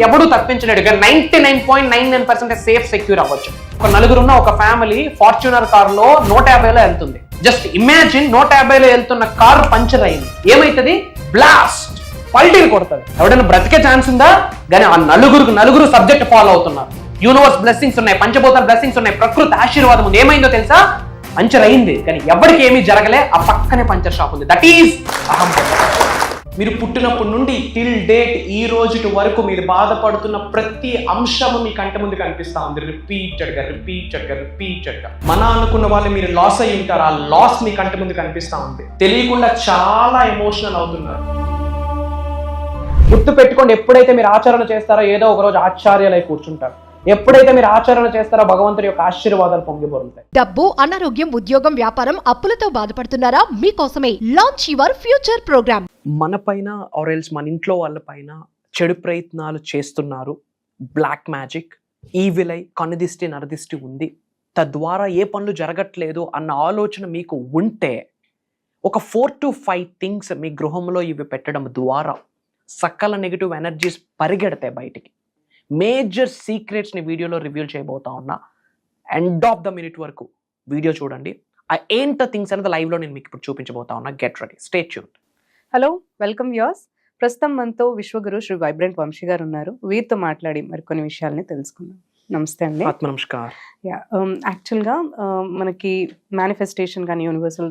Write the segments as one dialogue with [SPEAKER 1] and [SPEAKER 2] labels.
[SPEAKER 1] ఎవడు తప్పించలేడుగా 99.99% safe secure అవ్వచ్చు. ఒక నలుగురున్న ఒక ఫ్యామిలీ ఫార్చ్యూనర్ కార్ లో 150లో వెళ్తుంది. జస్ట్ ఇమాజిన్ 150లో వెళ్తున్న కార్ పంచర్ అయింది, ఏమైతుంది? బ్లాస్ట్, పల్టీని కొడుతుంది. ఎవడైనా బ్రతికే ఛాన్స్ ఉందా? కానీ ఆ నలుగురు సబ్జెక్ట్ ఫాలో అవుతున్నారు. యూనివర్స్ బ్లెస్సింగ్స్ ఉన్నాయి, పంచభూతాల బ్లెస్సింగ్స్ ఉన్నాయి, ప్రకృతి ఆశీర్వాదం ఉంది. ఏమైందో తెలుసా? పంచర్ అయింది, కానీ ఎవరికి ఏమీ జరగలే. ఆ పక్కనే పంచర్ షాప్ ఉంది. దట్ ఈజ్ అహం. మీరు పుట్టినప్పటి నుండి టిల్ డేట్ ఈ రోజు వరకు మీరు బాధపడుతున్న ప్రతి అంశము మీ కంటి ముందు కనిపిస్తా ఉంది. రిపీటెడ్గా మన అనుకున్న వాళ్ళు మీరు లాస్ అయి ఉంటారు. ఆ లాస్ మీ కంటి ముందు కనిపిస్తా ఉంది. తెలియకుండా చాలా ఎమోషనల్ అవుతున్నారు. గుర్తు పెట్టుకోండి, ఎప్పుడైతే మీరు ఆచరణ చేస్తారో ఏదో ఒక రోజు ఆశ్చర్యాలై కూర్చుంటారు. ఎప్పుడైతే మీరు ఆచరణ చేస్తారో భగవంతుడి యొక్క ఆశీర్వాదాలు పొంగిపోతాయి.
[SPEAKER 2] డబ్బు, అనారోగ్యం, ఉద్యోగం, వ్యాపారం, అప్పులతో బాధపడుతున్నారా? మీకోసమే లాంచ్ యువర్ ఫ్యూచర్ ప్రోగ్రామ్.
[SPEAKER 1] మన పైన ఆర్ ఎల్స్ మన ఇంట్లో వాళ్ళ పైన చెడు ప్రయత్నాలు చేస్తున్నారు. బ్లాక్ మ్యాజిక్, ఈవిల్ ఐ, కనుదిష్టి, నరదిష్టి ఉంది. తద్వారా ఏ పనులు జరగట్లేదు అన్న ఆలోచన మీకు ఉంటే ఒక 4 to 5 థింగ్స్ మీ గృహంలో ఇవి పెట్టడం ద్వారా సకల నెగిటివ్ ఎనర్జీస్ పరిగెడతాయి బయటికి. మేజర్ సీక్రెట్స్ని వీడియోలో రివీల్ చేయబోతా ఉన్నా. ఎండ్ ఆఫ్ ద మినిట్ వరకు వీడియో చూడండి. ఆ ఏంటో థింగ్స్ అనేది లైవ్లో నేను మీకు ఇప్పుడు చూపించబోతా ఉన్నా. Get ready, stay tuned.
[SPEAKER 3] Hello, welcome viewers. ప్రస్తుతం మనతో విశ్వగురు శ్రీ వైబ్రెంట్ వంశీ గారు ఉన్నారు. వీరితో మాట్లాడి మరికొన్ని విషయాల్ని తెలుసుకుందాం. నమస్తే అండి.
[SPEAKER 1] ఆత్మ నమస్కార్.
[SPEAKER 3] యాక్చువల్గా మనకి మేనిఫెస్టేషన్ కానీ యూనివర్సల్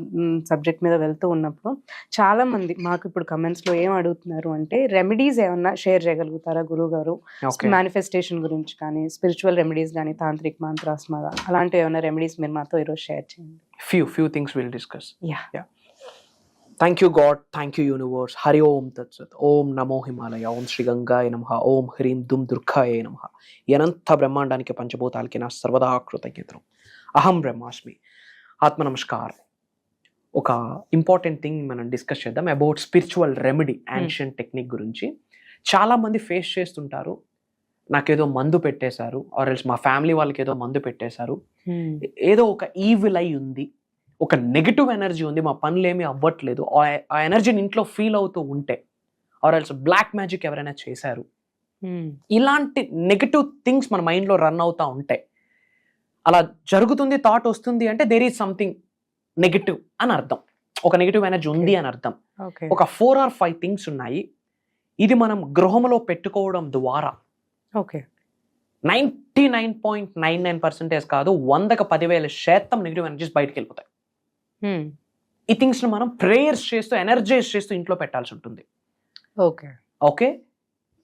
[SPEAKER 3] సబ్జెక్ట్ మీద వెళ్తూ ఉన్నప్పుడు చాలా మంది మాకు ఇప్పుడు కమెంట్స్లో ఏం అడుగుతున్నారు అంటే, రెమెడీస్ ఏమన్నా షేర్ చేయగలుగుతారా గురువు గారు? మేనిఫెస్టేషన్ గురించి కానీ, స్పిరిచువల్ రెమెడీస్ కానీ, తాంత్రిక్ మంత్రాస్మ అలాంటివి ఏమైనా రెమెడీస్ మీరు మాతో ఈరోజు షేర్ చేయండి.
[SPEAKER 1] Few things will discuss. Thank you God, thank you universe. హరి ఓం తత్సత్. ఓం నమో హిమాలయ, ఓం శ్రీ గంగాయ నమః, ఓం హ్రీం దుమ్ దుర్గాయ నమః. అనంత బ్రహ్మాండానికి పంచభూతాలకి నా సర్వదా కృతజ్ఞతలు. అహం బ్రహ్మాస్మి. ఆత్మ నమస్కారం. ఒక ఇంపార్టెంట్ థింగ్ మనం డిస్కస్ చేద్దాం about spiritual remedy, ancient technique గురించి. చాలా మంది ఫేస్ చేస్తుంటారు, నాకేదో మందు పెట్టేశారు, ఆర్ ఎల్స్ మా ఫ్యామిలీ వాళ్ళకి ఏదో మందు పెట్టేశారు, ఏదో ఒక ఈవిల్ ఐ ఉంది, ఒక నెగిటివ్ ఎనర్జీ ఉంది, మా పనులు ఏమీ అవ్వట్లేదు, ఆ ఎనర్జీని ఇంట్లో ఫీల్ అవుతూ ఉంటే, ఆర్ ఎల్స్ బ్లాక్ మ్యాజిక్ ఎవరైనా చేశారు, ఇలాంటి నెగిటివ్ థింగ్స్ మన మైండ్లో రన్ అవుతూ ఉంటాయి. అలా జరుగుతుంది, థాట్ వస్తుంది అంటే దేర్ ఈజ్ సంథింగ్ నెగిటివ్ అని అర్థం. ఒక నెగిటివ్ ఎనర్జీ ఉంది అని అర్థం. ఒక 4 or 5 థింగ్స్ ఉన్నాయి. ఇది మనం గృహంలో పెట్టుకోవడం ద్వారా 99.99% కాదు, 100కి 10,000% నెగిటివ్ ఎనర్జీస్ బయటకు వెళ్ళిపోతాయి. ఈ థింగ్స్ ను మనం ప్రేయర్స్ చేస్తూ, ఎనర్జైజ్ చేస్తూ ఇంట్లో పెట్టాల్సి ఉంటుంది. ఓకే,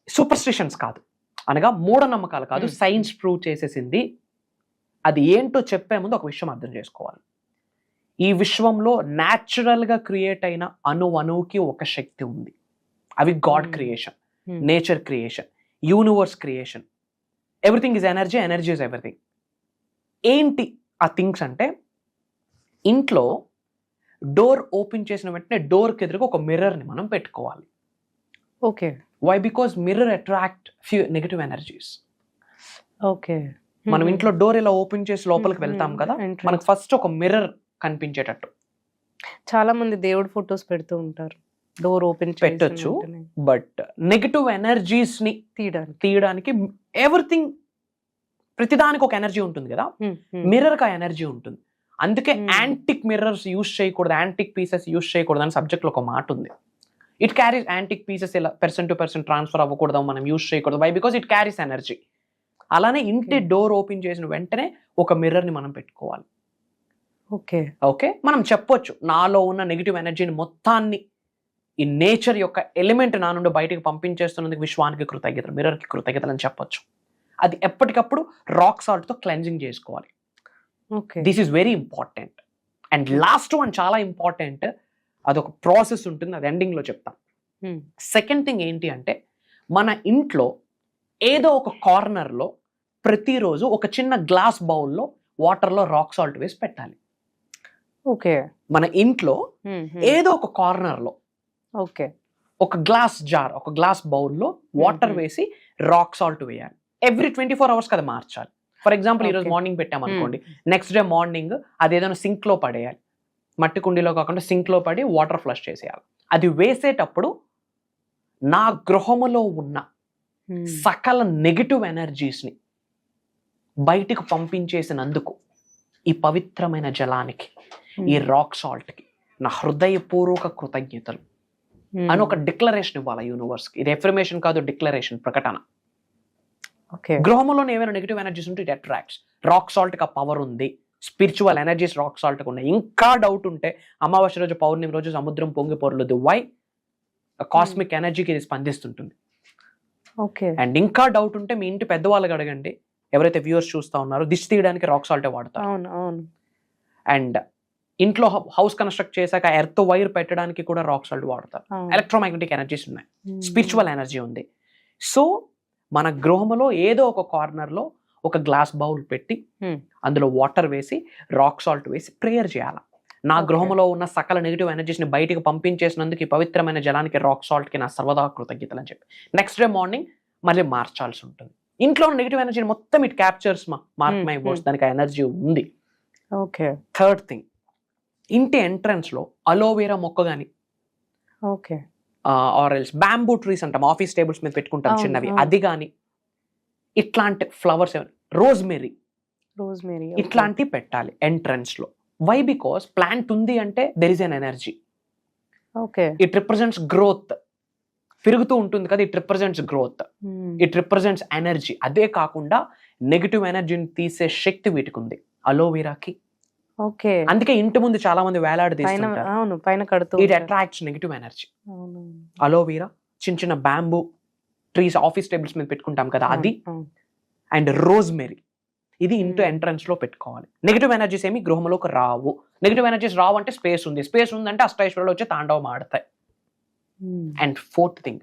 [SPEAKER 1] సూపర్స్టిషన్స్ కాదు, అనగా మూఢనమ్మకాలు కాదు, సైన్స్ ప్రూవ్ చేసేసింది. అది ఏంటో చెప్పే ముందు ఒక విషయం అర్థం చేసుకోవాలి. ఈ విశ్వంలో న్యాచురల్ గా క్రియేట్ అయిన అణువుకి ఒక శక్తి ఉంది. అవి God creation, nature creation, universe creation. Everything is energy, energy is everything. ఏంటి ఆ థింగ్స్ అంటే, ఇంట్లో డోర్ ఓపెన్ చేసిన వెంటనే డోర్కి ఎదురుగా ఒక మిర్రర్ని మనం పెట్టుకోవాలి.
[SPEAKER 3] Okay,
[SPEAKER 1] why? Because mirror attract few negative energies.
[SPEAKER 3] Okay,
[SPEAKER 1] మనం ఇంట్లో డోర్ ఇలా ఓపెన్ చేసి లోపలికి వెళ్తాం కదా, మనకు ఫస్ట్ ఒక మిర్రర్ కనిపించేటట్టు.
[SPEAKER 3] చాలా మంది దేవుడు ఫొటోస్ పెడుతూ ఉంటారు, డోర్ ఓపెన్
[SPEAKER 1] పెట్టొచ్చు, బట్ నెగిటివ్ ఎనర్జీస్ ని తీయడానికి ఎవ్రీథింగ్, ప్రతిదానికి ఒక ఎనర్జీ ఉంటుంది కదా, మిర్రర్ కి ఆ ఎనర్జీ ఉంటుంది. అందుకే యాంటిక్ మిర్రర్స్ యూజ్ చేయకూడదు, యాంటిక్ పీసెస్ యూజ్ చేయకూడదు అని సబ్జెక్ట్ లో ఒక మాట ఉంది. ఇట్ క్యారీస్ యాంటిక్ పీసెస్ ఇలా పర్సన్ టు పర్సన్ ట్రాన్స్ఫర్ అవ్వకూడదు, మనం యూజ్ చేయకూడదు. Why? Because it carries energy. అలానే ఇంటి డోర్ ఓపెన్ చేసిన వెంటనే ఒక మిర్రర్ ని మనం పెట్టుకోవాలి. ఓకే, మనం చెప్పొచ్చు, నాలో ఉన్న నెగిటివ్ ఎనర్జీని మొత్తాన్ని ఈ నేచర్ యొక్క ఎలిమెంట్ నా నుండి బయటకు పంపించేస్తున్నందుకు విశ్వానికి కృతజ్ఞతలు, మిర్రర్కి కృతజ్ఞతలు అని చెప్పొచ్చు. అది ఎప్పటికప్పుడు రాక్ సాల్ట్ తో క్లెన్జింగ్ చేసుకోవాలి. This is very important. And last one చాలా ఇంపార్టెంట్, అదొక ప్రాసెస్ ఉంటుంది, అది ఎండింగ్ లో చెప్తాం. సెకండ్ థింగ్ ఏంటి అంటే, మన ఇంట్లో ఏదో ఒక కార్నర్ లో ప్రతిరోజు ఒక చిన్న గ్లాస్ బౌల్లో వాటర్లో రాక్ సాల్ట్ వేసి పెట్టాలి.
[SPEAKER 3] ఓకే,
[SPEAKER 1] మన ఇంట్లో ఏదో ఒక కార్నర్ లో ఒక గ్లాస్ జార్, ఒక గ్లాస్ బౌల్లో వాటర్ వేసి రాక్ సాల్ట్ వేయాలి. ఎవ్రీ 24 hours కదా మార్చాలి. ఫర్ ఎగ్జాంపుల్ ఈరోజు మార్నింగ్ పెట్టామనుకోండి, నెక్స్ట్ డే మార్నింగ్ అదేదైనా సింక్ లో పడేయాలి. మట్టి కుండీలో కాకుండా సింక్ లో పడి వాటర్ ఫ్లష్ చేసేయాలి. అది వేసేటప్పుడు నా గృహములో ఉన్న సకల నెగిటివ్ ఎనర్జీస్ని బయటికి పంపించేసినందుకు ఈ పవిత్రమైన జలానికి, ఈ రాక్ సాల్ట్కి నా హృదయపూర్వక కృతజ్ఞతలు అని ఒక డిక్లరేషన్ ఇవ్వాలి యూనివర్స్కి. ఇది ఎఫర్మేషన్ కాదు, డిక్లరేషన్, ప్రకటన. గృహంలో ఏమైనా నెగిటివ్ ఎనర్జీస్ ఉంటే ఇట్ అట్రాక్ట్స్. రాక్ సాల్ట్కి ఆ పవర్ ఉంది, స్పిరిచువల్ ఎనర్జీస్ రాక్ సాల్ట్కి ఉన్నాయి. ఇంకా డౌట్ ఉంటే అమావాస్య రోజు, పౌర్ణమి రోజు సముద్రం పొంగి పొరలదు. వై? కాస్మిక్ ఎనర్జీకి ఇది స్పందిస్తుంటుంది. అండ్ ఇంకా డౌట్ ఉంటే మీ ఇంటి పెద్దవాళ్ళకి అడగండి, ఎవరైతే వ్యూవర్స్ చూస్తా ఉన్నారో. దిష్టి తీయడానికి రాక్ సాల్టే వాడతారు. అండ్ ఇంట్లో హౌస్ కన్స్ట్రక్ట్ చేశాక ఎర్త్ వైర్ పెట్టడానికి కూడా రాక్ సాల్ట్ వాడతారు. ఎలక్ట్రోమాగ్నెటిక్ ఎనర్జీస్ ఉన్నాయి, స్పిరిచువల్ ఎనర్జీ ఉంది. సో మన గృహంలో ఏదో ఒక కార్నర్ లో ఒక గ్లాస్ బౌల్ పెట్టి అందులో వాటర్ వేసి రాక్ సాల్ట్ వేసి ప్రేయర్ చేయాలి. నా గృహంలో ఉన్న సకల నెగిటివ్ ఎనర్జీస్ ని బయటికి పంపించేసినందుకు ఈ పవిత్రమైన జలానికి, రాక్ సాల్ట్ కి నా సర్వదా కృతజ్ఞతలు అని చెప్పి నెక్స్ట్ డే మార్నింగ్ మళ్ళీ మార్చాల్సి ఉంటుంది. ఇంట్లో ఉన్న నెగిటివ్ ఎనర్జీని మొత్తం it captures mark my words, దానికి ఆ ఎనర్జీ ఉంది. థర్డ్ థింగ్, ఇంటి ఎంట్రన్స్ లో అలోవేరా మొక్క గాని, ఆర్ ఎల్స్ బ్యాంబూ ట్రీస్ అంటాం, ఆఫీస్ టేబుల్స్ మీద పెట్టుకుంటాం చిన్నవి, అది కానీ, ఇట్లాంటి ఫ్లవర్స్, రోజ్మెరీ ఇట్లాంటివి పెట్టాలి ఎంట్రన్స్ లో. వై? బికాస్ ప్లాంట్ ఉంది అంటే there is N energy. It represents growth. పెరుగుతూ ఉంటుంది కదా, it represents growth, it represents energy. అదే కాకుండా నెగిటివ్ ఎనర్జీని తీసే శక్తి వీటికి ఉంది అలోవెరాకి. అందుకే ఇంటి ముందు చాలా మంది వేలాడదీస్తుంటారు. It attracts negative energy. Aloe vera, చిన్న చిన్న బ్యాంబూ ట్రీస్ ఆఫీస్ టేబుల్స్ మీద పెట్టుకుంటాం కదా, అది. అండ్ రోజ్మెరీ, ఇది ఇంటి ఎంట్రన్స్ లో పెట్టుకోవాలి. నెగిటివ్ ఎనర్జీస్ ఏమి గృహంలోకి రావు. నెగిటివ్ ఎనర్జీస్ రావు అంటే స్పేస్ ఉంది. స్పేస్ ఉందంటే అష్టైశ్వర్యాలు వచ్చి తాండవం ఆడతాయి. And fourth thing,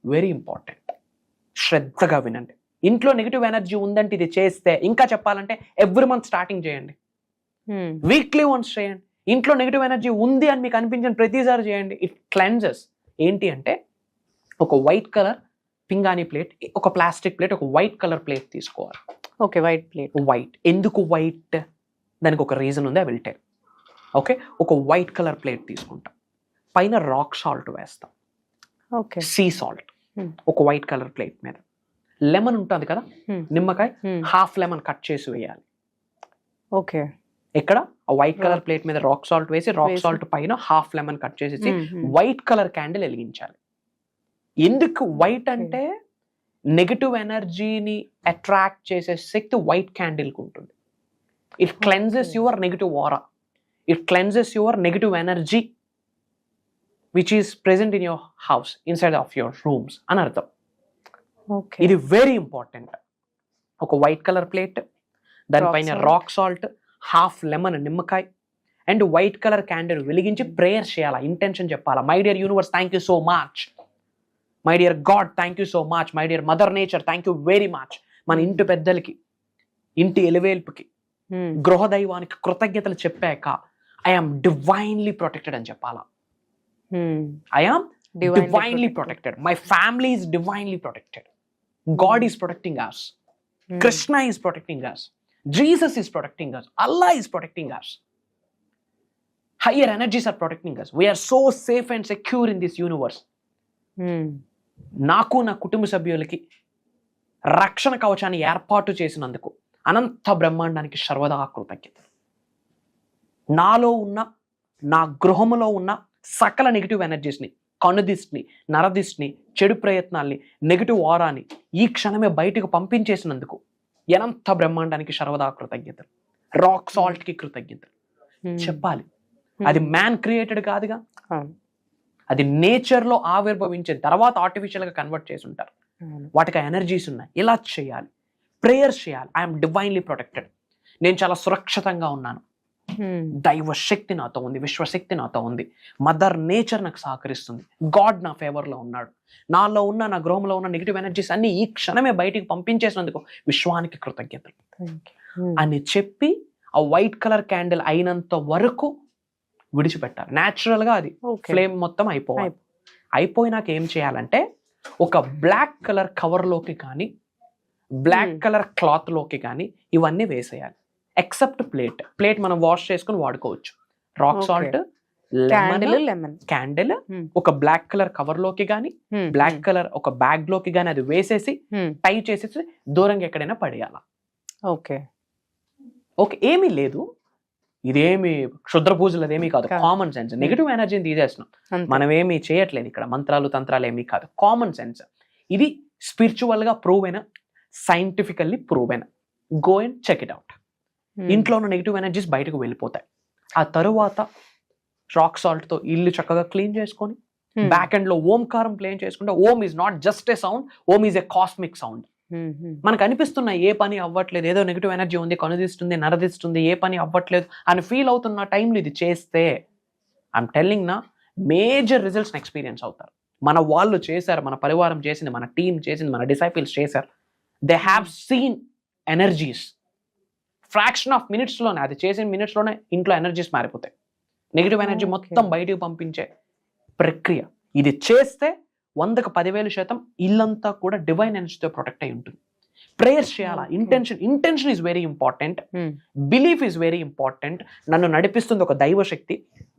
[SPEAKER 1] very important, శ్రద్ధగా వినండి. ఇంట్లో నెగిటివ్ ఎనర్జీ ఉందంటే ఇది చేస్తే, ఇంకా చెప్పాలంటే ఎవ్రీ మంత్ స్టార్టింగ్ చేయండి, వీక్లీ వన్స్ చేయండి. ఇంట్లో నెగిటివ్ ఎనర్జీ ఉంది అని మీకు అనిపించిన ప్రతిసారి చేయండి. It cleanses. ఏంటి అంటే ఒక వైట్ కలర్ పింగాణి ప్లేట్, ఒక ప్లాస్టిక్ ప్లేట్, ఒక వైట్ కలర్ ప్లేట్ తీసుకోవాలి.
[SPEAKER 3] White plate.
[SPEAKER 1] వైట్ ఎందుకు వైట్? దానికి ఒక రీజన్ ఉంది, ఐ విల్ టెల్. ఒక వైట్ కలర్ ప్లేట్ తీసుకుంటాం, పైన రాక్ సాల్ట్ వేస్తాం, సీ సాల్ట్, ఒక వైట్ కలర్ ప్లేట్ మీద. లెమన్ ఉంటుంది కదా, నిమ్మకాయ, హాఫ్ లెమన్ కట్ చేసి వేయాలి. ఇక్కడ వైట్ కలర్ ప్లేట్ మీద రాక్ సాల్ట్ వేసి, రాక్ సాల్ట్ పైన హాఫ్ లెమన్ కట్ చేసేసి వైట్ కలర్ క్యాండిల్ వెలిగించాలి. ఎందుకు వైట్ అంటే నెగిటివ్ ఎనర్జీని అట్రాక్ట్ చేసే శక్తి వైట్ క్యాండిల్ కు ఉంటుంది. It cleanses your negative aura, it cleanses your negative energy which is present in your house, inside of your rooms అని అర్థం. ఇది వెరీ ఇంపార్టెంట్. ఒక వైట్ కలర్ ప్లేట్, దానిపైన రాక్ సాల్ట్, హాఫ్ లెమన్ నిమ్మకాయ, and white colour candle వెలిగించి prayer చేయాలా, intention చెప్పాలా. My dear universe, thank you so much. My dear God, thank you so much. My dear mother nature, thank you very much. మన ఇంటి పెద్దలకి, ఇంటి ఎలివేల్పుకి, గృహదైవానికి కృతజ్ఞతలు చెప్పాక ఐఎమ్ డివైన్లీ ప్రొటెక్టెడ్ అని చెప్పాలా. I'm divinely protected. My family is divinely protected. God is protecting us. Krishna is protecting us. Jesus is protecting us. Allah is protecting us. Higher energies are protecting us. We are so safe and secure in this universe. నాకు నా కుటుంబ సభ్యులకి రక్షణ కవచాన్ని ఏర్పాటు చేసినందుకు అనంత బ్రహ్మాండానికి సర్వదా కృతజ్ఞత. నాలో ఉన్న, నా గృహములో ఉన్న సకల నెగిటివ్ ఎనర్జీస్ని, కనుదిష్టిని, నరదిష్టిని, చెడు ప్రయత్నాల్ని, నెగిటివ్ ఆరాని ఈ క్షణమే బయటకు పంపించేసినందుకు అనంత బ్రహ్మాండానికి సర్వదా కృతజ్ఞతలు. రాక్ సాల్ట్ కి కృతజ్ఞతలు చెప్పాలి. అది మ్యాన్ క్రియేటెడ్ కాదుగా, అది నేచర్ లో ఆవిర్భవించిన తర్వాత ఆర్టిఫిషియల్ గా కన్వర్ట్ చేసి ఉంటారు. వాటికి ఎనర్జీస్ ఉన్నాయి. ఇలా చేయాలి, ప్రేయర్స్ చేయాలి. ఐఎమ్ డివైన్లీ ప్రొటెక్టెడ్, నేను చాలా సురక్షితంగా ఉన్నాను, దైవ శక్తి నాతో ఉంది, విశ్వశక్తి నాతో ఉంది, మదర్ నేచర్ నాకు సహకరిస్తుంది, గాడ్ నా ఫేవర్ లో ఉన్నాడు, నాలో ఉన్న, నా గృహంలో ఉన్న నెగిటివ్ ఎనర్జీస్ అన్ని ఈ క్షణమే బయటికి పంపించేసినందుకు విశ్వానికి కృతజ్ఞతలు అని చెప్పి ఆ వైట్ కలర్ క్యాండిల్ అయినంత వరకు విడిచిపెట్టాలి. న్యాచురల్ గా అది ఫ్లేమ్ మొత్తం అయిపోయినాక ఏం చేయాలంటే ఒక బ్లాక్ కలర్ కవర్ లోకి కానీ, బ్లాక్ కలర్ క్లాత్ లోకి కానీ ఇవన్నీ వేసేయాలి. ఎక్సెప్ట్ ప్లేట్ మనం వాష్ చేసుకుని వాడుకోవచ్చు. Rock salt,
[SPEAKER 3] candle lemon
[SPEAKER 1] candle ఒక బ్లాక్ కలర్ కవర్ లోకి గానీ బ్లాక్ కలర్ ఒక బ్యాగ్ లోకి గానీ అది వేసేసి టై చేసేసి దూరంగా ఎక్కడైనా పడేయాల.
[SPEAKER 3] ఓకే
[SPEAKER 1] ఓకే, ఏమీ లేదు, ఇదేమి క్షుద్ర పూజలు అదేమీ కాదు, కామన్ సెన్స్. నెగిటివ్ ఎనర్జీని తీసేస్తున్నాం, మనం ఏమీ చేయట్లేదు ఇక్కడ, మంత్రాలు తంత్రాలు ఏమీ కాదు, కామన్ సెన్స్. ఇది స్పిరిచువల్ గా ప్రూవ్ అయిన, సైంటిఫికల్లీ ప్రూవ్ అయిన. Go and check it out. ఇంట్లో ఉన్న నెగిటివ్ ఎనర్జీస్ బయటకు వెళ్ళిపోతాయి. ఆ తరువాత రాక్ సాల్ట్ తో ఇల్లు చక్కగా క్లీన్ చేసుకొని బ్యాక్ ఎండ్ లో ఓంకారం ప్లే చేసుకుంటే, Om is not just a sound, Om is a cosmic sound. మనకు అనిపిస్తున్న ఏ పని అవ్వట్లేదు, ఏదో నెగిటివ్ ఎనర్జీ ఉంది, కనుదిస్తుంది, నరదిస్తుంది, ఏ పని అవ్వట్లేదు అని ఫీల్ అవుతున్న టైంలో ఇది చేస్తే ఐఎమ్ టెల్లింగ్ నా మేజర్ రిజల్ట్స్ ఎక్స్పీరియన్స్ అవుతారు. మన వాళ్ళు చేశారు, మన పరివారం చేసింది, మన టీం చేసింది, మన డిసైపుల్స్ చేశారు. They have seen energies. Fraction of minutes లోనే, అది చేసిన మినిట్స్ లోనే ఇంట్లో ఎనర్జీస్ మారిపోతాయి. నెగిటివ్ ఎనర్జీ మొత్తం బయటికి పంపించే ప్రక్రియ ఇది చేస్తే 100కి 10,000% ఇల్లంతా కూడా డివైన్ ఎనర్జీతో ప్రొటెక్ట్ అయి ఉంటుంది. ప్రేయర్స్ చేయాలా, intention is very important, belief is very important. నన్ను నడిపిస్తుంది ఒక దైవశక్తి,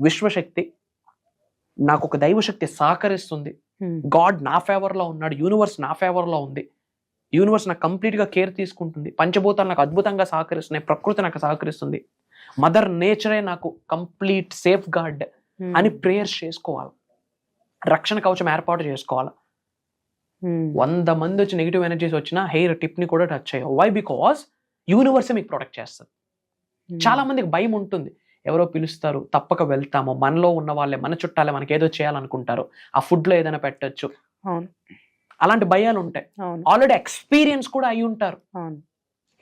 [SPEAKER 1] విశ్వశక్తి, నాకు ఒక దైవశక్తి సహకరిస్తుంది, గాడ్ నా ఫేవర్ లో ఉన్నాడు, యూనివర్స్ నా ఫేవర్ లో ఉంది, యూనివర్స్ నాకు కంప్లీట్ గా కేర్ తీసుకుంటుంది, పంచభూతాలు నాకు అద్భుతంగా సహకరిస్తున్నాయి, ప్రకృతి నాకు సహకరిస్తుంది, మదర్ నేచరే నాకు కంప్లీట్ సేఫ్ గార్డ్ అని ప్రేయర్స్ చేసుకోవాలి, రక్షణ కవచం ఏర్పాటు చేసుకోవాలి. 100 మంది వచ్చి నెగిటివ్ ఎనర్జీస్ వచ్చినా హెయిర్ టిప్ ని కూడా టచ్ చేయవు. వై? బికాస్ యూనివర్సే మీకు ప్రొటెక్ట్ చేస్తుంది. చాలా మందికి భయం ఉంటుంది, ఎవరో పిలుస్తారు తప్పక వెళ్తాము, మనలో ఉన్న వాళ్ళే, మన చుట్టాలే మనకి ఏదో చేయాలనుకుంటారు, ఆ ఫుడ్ లో ఏదైనా పెట్టచ్చు, అలాంటి భయాలు ఉంటాయి. ఆల్రెడీ ఎక్స్పీరియన్స్ కూడా అయి ఉంటారు,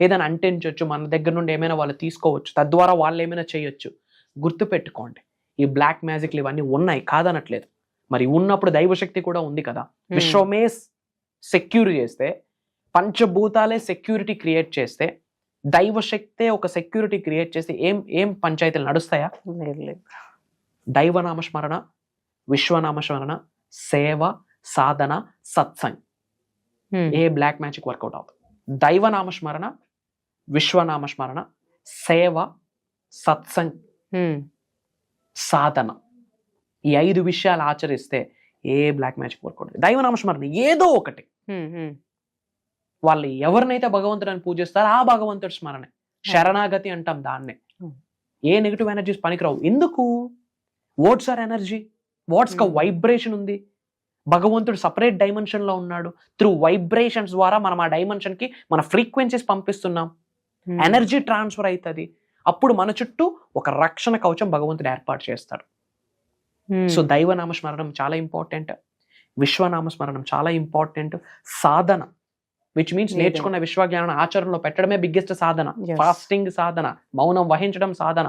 [SPEAKER 1] ఏదైనా అంటించవచ్చు, మన దగ్గర నుండి ఏమైనా వాళ్ళు తీసుకోవచ్చు, తద్వారా వాళ్ళు ఏమైనా చేయొచ్చు. గుర్తు పెట్టుకోండి, ఈ బ్లాక్ మ్యాజిక్లు ఇవన్నీ ఉన్నాయి, కాదనట్లేదు. మరి ఉన్నప్పుడు దైవశక్తి కూడా ఉంది కదా. విశ్వమే సెక్యూర్ చేస్తే, పంచభూతాలే సెక్యూరిటీ క్రియేట్ చేస్తే, దైవశక్తే ఒక సెక్యూరిటీ క్రియేట్ చేస్తే ఏం పంచాయతీలు నడుస్తాయా? దైవనామస్మరణ, విశ్వనామస్మరణ, సేవ, సాధన, సత్సంగ్, ఏ బ్లాక్ మ్యాజిక్ వర్కౌట్ అవుతుంది. దైవనామస్మరణ, విశ్వనామస్మరణ, సేవ, సత్సంగ్, సాధన, ఈ 5 విషయాలు ఆచరిస్తే ఏ బ్లాక్ మ్యాజిక్ వర్కౌట్. దైవనామస్మరణ ఏదో ఒకటి, వాళ్ళు ఎవరినైతే భగవంతుడిని పూజిస్తారో ఆ భగవంతుడి స్మరణే శరణాగతి అంటాం దాన్నే. ఏ నెగిటివ్ ఎనర్జీస్ పనికిరావు. ఎందుకు? వాట్స్ ఆర్ ఎనర్జీ, వాట్స్ కా వైబ్రేషన్ ఉంది, భగవంతుడు సపరేట్ డైమెన్షన్ లో ఉన్నాడు. త్రూ వైబ్రేషన్స్ ద్వారా మనం ఆ డైమెన్షన్ కి మన ఫ్రీక్వెన్సీస్ పంపిస్తున్నాం, ఎనర్జీ ట్రాన్స్ఫర్ అవుతుంది. అప్పుడు మన చుట్టూ ఒక రక్షణ కవచం భగవంతుడు ఏర్పాటు చేస్తాడు. సో దైవనామస్మరణం చాలా ఇంపార్టెంట్, విశ్వనామస్మరణం చాలా ఇంపార్టెంట్. సాధన, విచ్ మీన్స్ నేర్చుకున్న విశ్వజ్ఞానం ఆచరణలో పెట్టడమే బిగ్గెస్ట్ సాధన. ఫాస్టింగ్ సాధన, మౌనం వహించడం సాధన,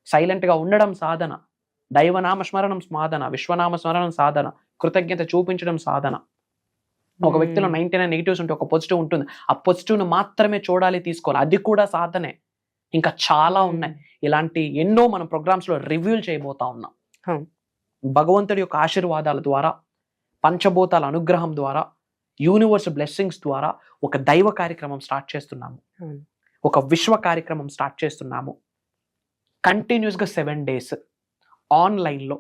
[SPEAKER 1] సైలెంట్ గా ఉండడం సాధన, దైవనామస్మరణం సాధన, విశ్వనామస్మరణం సాధన, కృతజ్ఞత చూపించడం సాధన. ఒక వ్యక్తిలో 99 నెగిటివ్స్ ఉంటే ఒక పాజిటివ్ ఉంటుంది, ఆ పాజిటివ్ ను మాత్రమే చూడాలి, తీసుకోవాలి, అది కూడా సాధనే. ఇంకా చాలా ఉన్నాయి ఇలాంటి ఎన్నో మనం ప్రోగ్రామ్స్ లో రివ్యూలు చేయబోతా ఉన్నాం. భగవంతుడి యొక్క ఆశీర్వాదాల ద్వారా, పంచభూతాల అనుగ్రహం ద్వారా, యూనివర్స్ బ్లెస్సింగ్స్ ద్వారా ఒక దైవ కార్యక్రమం స్టార్ట్ చేస్తున్నాము, ఒక విశ్వ కార్యక్రమం స్టార్ట్ చేస్తున్నాము. కంటిన్యూస్ గా 7 days ఆన్లైన్ లో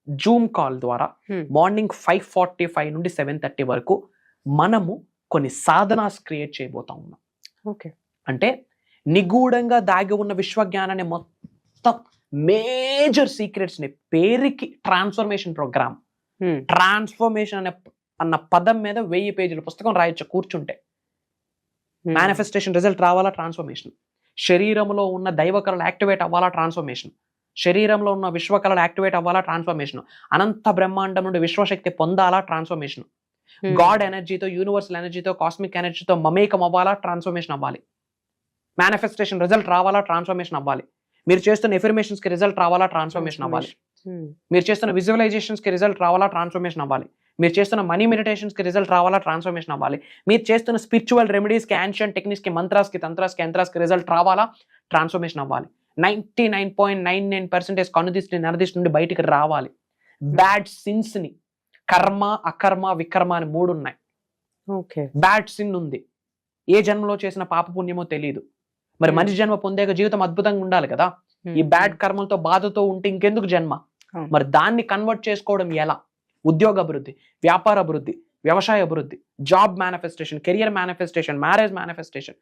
[SPEAKER 1] జూమ్ కాల్ ద్వారా మార్నింగ్ 5:45 నుండి 7:30 వరకు మనము కొన్ని సాధనాస్ క్రియేట్ చేయబోతా ఉన్నాం. అంటే నిగూఢంగా దాగి ఉన్న విశ్వజ్ఞానాన్ని మొత్తం మేజర్ సీక్రెట్స్ ని పేరుకి ట్రాన్స్ఫర్మేషన్ ప్రోగ్రామ్, ట్రాన్స్ఫర్మేషన్ అన్న పదం మీద 1000 పేజీల పుస్తకం రాయొచ్చు కూర్చుంటే. మేనిఫెస్టేషన్ రిజల్ట్ రావాలా, ట్రాన్స్ఫర్మేషన్. శరీరంలో ఉన్న దైవకళలు యాక్టివేట్ అవ్వాలా, ట్రాన్స్ఫర్మేషన్. శరీరంలో ఉన్న విశ్వకళలు యాక్టివేట్ అవ్వాలా, ట్రాన్స్ఫర్మేషన్. అనంత బ్రహ్మాండం నుండి విశ్వశక్తి పొందాలా, ట్రాన్స్ఫర్మేషన్. గాడ్ ఎనర్జీతో, యూనివర్సల్ ఎనర్జీతో, కాస్మిక్ ఎనర్జీతో మమేకం అవ్వాలా, ట్రాన్స్ఫర్మేషన్ అవ్వాలి. మేనిఫెస్టేషన్ రిజల్ట్ రావాలా, ట్రాన్స్ఫర్మేషన్ అవ్వాలి. మీరు చేస్తున్న ఎఫర్మేషన్స్ కి రిజల్ట్ రావాలా, ట్రాన్స్ఫర్మేషన్ అవ్వాలి. మీరు చేస్తున్న విజువలైజేషన్స్ కి రిజల్ట్ రావాలా, ట్రాన్స్ఫర్మేషన్ అవ్వాలి. మీరు చేస్తున్న మనీ మెడిటేషన్స్ కి రిజల్ట్ రావాలా, ట్రాన్స్ఫర్మేషన్ అవ్వాలి. మీరు చేస్తున్న స్పిరిచువల్ రెమెడీస్ కి, యాన్షియంట్ టెక్నిక్స్ కి, మంత్రాస్ కి, తంత్రాస్ కి, యంత్రాస్ కి రిజల్ట్ రావాలా, ట్రాన్స్ఫర్మేషన్ అవ్వాలి. 99.99% కనుదిష్టి నరదిష్టి నుండి బయటికి రావాలి. బ్యాడ్ సిన్స్ ని, కర్మ, అకర్మ, వికర్మ అని 3 ఉన్నాయి. బ్యాడ్ సిన్ ఉంది, ఏ జన్మలో చేసిన పాప పుణ్యమో తెలియదు. మరి మనిషి జన్మ పొందాక జీవితం అద్భుతంగా ఉండాలి కదా. ఈ బ్యాడ్ కర్మలతో బాధతో ఉంటే ఇంకెందుకు జన్మ?
[SPEAKER 3] అవును.
[SPEAKER 1] మరి దాన్ని కన్వర్ట్ చేసుకోవడం ఎలా? ఉద్యోగ అభివృద్ధి, వ్యాపార అభివృద్ధి, వ్యవసాయ అభివృద్ధి, job manifestation, career manifestation, marriage manifestation,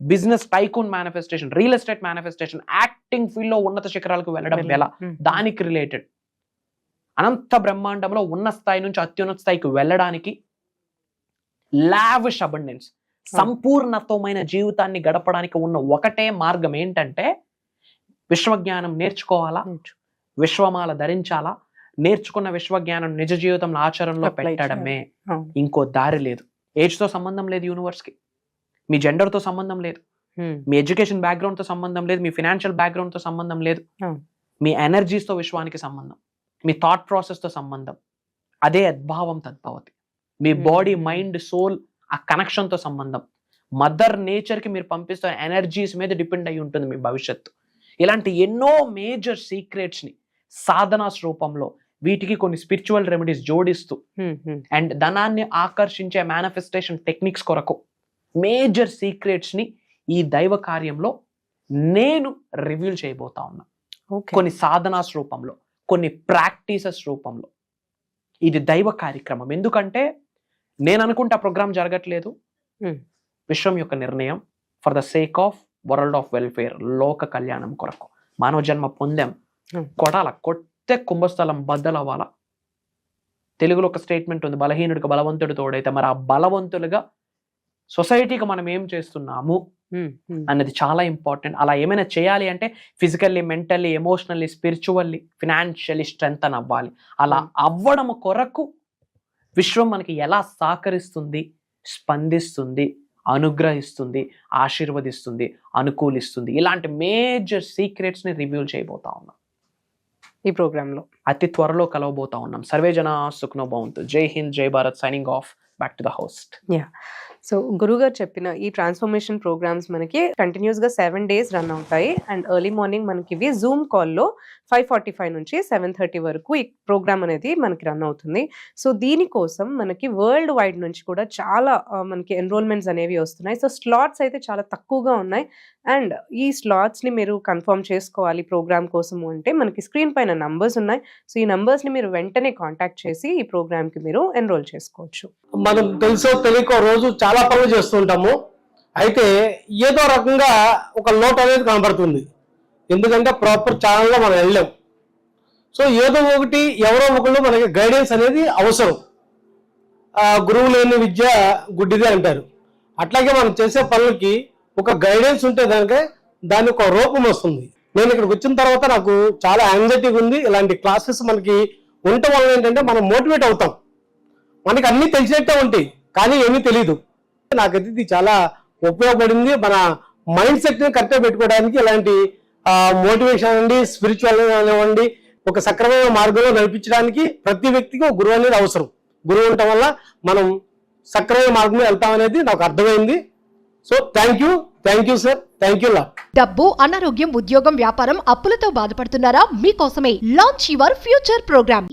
[SPEAKER 1] business tycoon manifestation, real estate manifestation, acting field లో ఉన్నత శిఖరాలకు వెళ్ళడం ఎలా, దానికి రిలేటెడ్ అనంత బ్రహ్మాండంలో ఉన్న స్థాయి నుంచి అత్యున్నత స్థాయికి వెళ్ళడానికి లావిష్ అబండెన్స్, సంపూర్ణతమైన జీవితాన్ని గడపడానికి ఉన్న ఒకటే మార్గం ఏంటంటే విశ్వజ్ఞానం నేర్చుకోవాలా, విశ్వమాల ధరించాలా, నేర్చుకున్న విశ్వజ్ఞానం నిజ జీవితంలో ఆచరణలో పెట్టడమే. ఇంకో దారి లేదు. ఏజ్ తో సంబంధం లేదు యూనివర్స్ కి, మీ జెండర్ తో సంబంధం లేదు, మీ ఎడ్యుకేషన్ బ్యాక్గ్రౌండ్ తో సంబంధం లేదు, మీ ఫినాన్షియల్ బ్యాక్గ్రౌండ్ తో సంబంధం లేదు, మీ ఎనర్జీస్ తో విశ్వానికి సంబంధం, మీ థాట్ ప్రాసెస్ తో సంబంధం. అదే అద్భావం తద్భవతి. మీ బాడీ, మైండ్, సోల్ ఆ కనెక్షన్ తో సంబంధం. మదర్ నేచర్ కి మీరు పంపిస్తున్న ఎనర్జీస్ మీద డిపెండ్ అయి ఉంటుంది మీ భవిష్యత్తు. ఇలాంటి ఎన్నో మేజర్ సీక్రెట్స్ ని సాధనాస్ రూపంలో వీటికి కొన్ని స్పిరిచువల్ రెమెడీస్ జోడిస్తూ అండ్ ధనాన్ని ఆకర్షించే మేనిఫెస్టేషన్ టెక్నిక్స్ కొరకు మేజర్ సీక్రెట్స్ ని ఈ దైవ కార్యంలో నేను రివీల్ చేయబోతా ఉన్నా. కొన్ని సాధనాస్ రూపంలో, కొన్ని ప్రాక్టీసెస్ రూపంలో. ఇది దైవ కార్యక్రమం. ఎందుకంటే నేను అనుకుంటే ఆ ప్రోగ్రామ్ జరగట్లేదు. విశ్వం యొక్క నిర్ణయం for the sake of world of welfare, లోక కళ్యాణం కొరకు మానవ జన్మ పొందాం. కొట్టే కుంభస్థలం బద్దలవ్వాలా. తెలుగులో ఒక స్టేట్మెంట్ ఉంది, బలహీనుడికి బలవంతుడు తోడైతే. మరి ఆ బలవంతులుగా సొసైటీకి మనం ఏం చేస్తున్నాము అన్నది చాలా ఇంపార్టెంట్. అలా ఏమైనా చేయాలి అంటే physically, mentally, emotionally, spiritually, financially strengthen అవ్వాలి. అలా అవ్వడం కొరకు విశ్వం మనకి ఎలా సహకరిస్తుంది, స్పందిస్తుంది, అనుగ్రహిస్తుంది, ఆశీర్వదిస్తుంది, అనుకూలిస్తుంది, ఇలాంటి మేజర్ సీక్రెట్స్ ని రివ్యూల్ చేయబోతా ఉన్నాం
[SPEAKER 3] ఈ ప్రోగ్రామ్ లో.
[SPEAKER 1] అతి త్వరలో కలవబోతా ఉన్నాం. సర్వే జన సుఖ్నో భవంతు. జై హింద్, జై Bharat. Signing off. Back to the host.
[SPEAKER 3] So గురుగారు చెప్పిన ఈ ట్రాన్స్ఫర్మేషన్ ప్రోగ్రామ్స్ మనకి కంటిన్యూస్ గా 7 days రన్ అవుతాయి. అండ్ ఎర్లీ మార్నింగ్ మనకి ఇవి జూమ్ కాల్లో 5:45 నుంచి 7:30 వరకు ఈ ప్రోగ్రామ్ అనేది మనకి రన్ అవుతుంది. సో దీనికోసం మనకి వరల్డ్ వైడ్ నుంచి కూడా చాలా మనకి ఎన్రోల్మెంట్స్ అనేవి వస్తున్నాయి. సో స్లాట్స్ అయితే చాలా తక్కువగా ఉన్నాయి. అండ్ ఈ స్లాట్స్ ని మీరు కన్ఫర్మ్ చేసుకోవాలి ప్రోగ్రామ్ కోసము అంటే మనకి స్క్రీన్ పైన నంబర్స్ ఉన్నాయి. సో ఈ నంబర్స్ ని మీరు వెంటనే కాంటాక్ట్ చేసి ఈ ప్రోగ్రామ్ కి మీరు ఎన్రోల్ చేసుకోవచ్చు.
[SPEAKER 4] మనం తెలుసో తెలియకో రోజు చాలా పనులు చేస్తుంటాము. అయితే ఏదో రకంగా ఒక లోటు అనేది కనబడుతుంది. ఎందుకంటే ప్రాపర్ ఛానల్లో మనం వెళ్ళాం. సో ఏదో ఒకటి ఎవరో ఒకళ్ళు మనకి గైడెన్స్ అనేది అవసరం. గురువు లేని విద్య గుడ్డిదే అంటారు. అట్లాగే మనం చేసే పనులకి ఒక గైడెన్స్ ఉంటే దానికి ఒక రూపం వస్తుంది. నేను ఇక్కడికి వచ్చిన తర్వాత నాకు చాలా యాంగ్జైటీగా ఉంది. ఇలాంటి క్లాసెస్ మనకి ఉండటం వల్ల ఏంటంటే మనం మోటివేట్ అవుతాం. మనకి అన్నీ తెలిసినట్టే ఉంటాయి, కానీ ఏమీ తెలియదు. నాకైతే ఇది చాలా ఉపయోగపడింది. మన మైండ్ సెట్ ని కరెక్ట్గా పెట్టుకోవడానికి ఇలాంటి మోటివేషన్ అండి, స్పిరిచువల్ అనివ్వండి, ఒక సక్రమైన మార్గంలో నడిపించడానికి ప్రతి వ్యక్తికి ఒక గురువు అనేది అవసరం. గురువు ఉండటం వల్ల మనం సక్రమైన మార్గంలో వెళ్తామనేది నాకు అర్థమైంది. So thank you sir, thank you.
[SPEAKER 2] డబ్బు, అనారోగ్యం, ఉద్యోగం, వ్యాపారం, అప్పులతో బాధపడుతున్నారా? మీకోసమే లాంచ్ యువర్ ఫ్యూచర్ ప్రోగ్రామ్.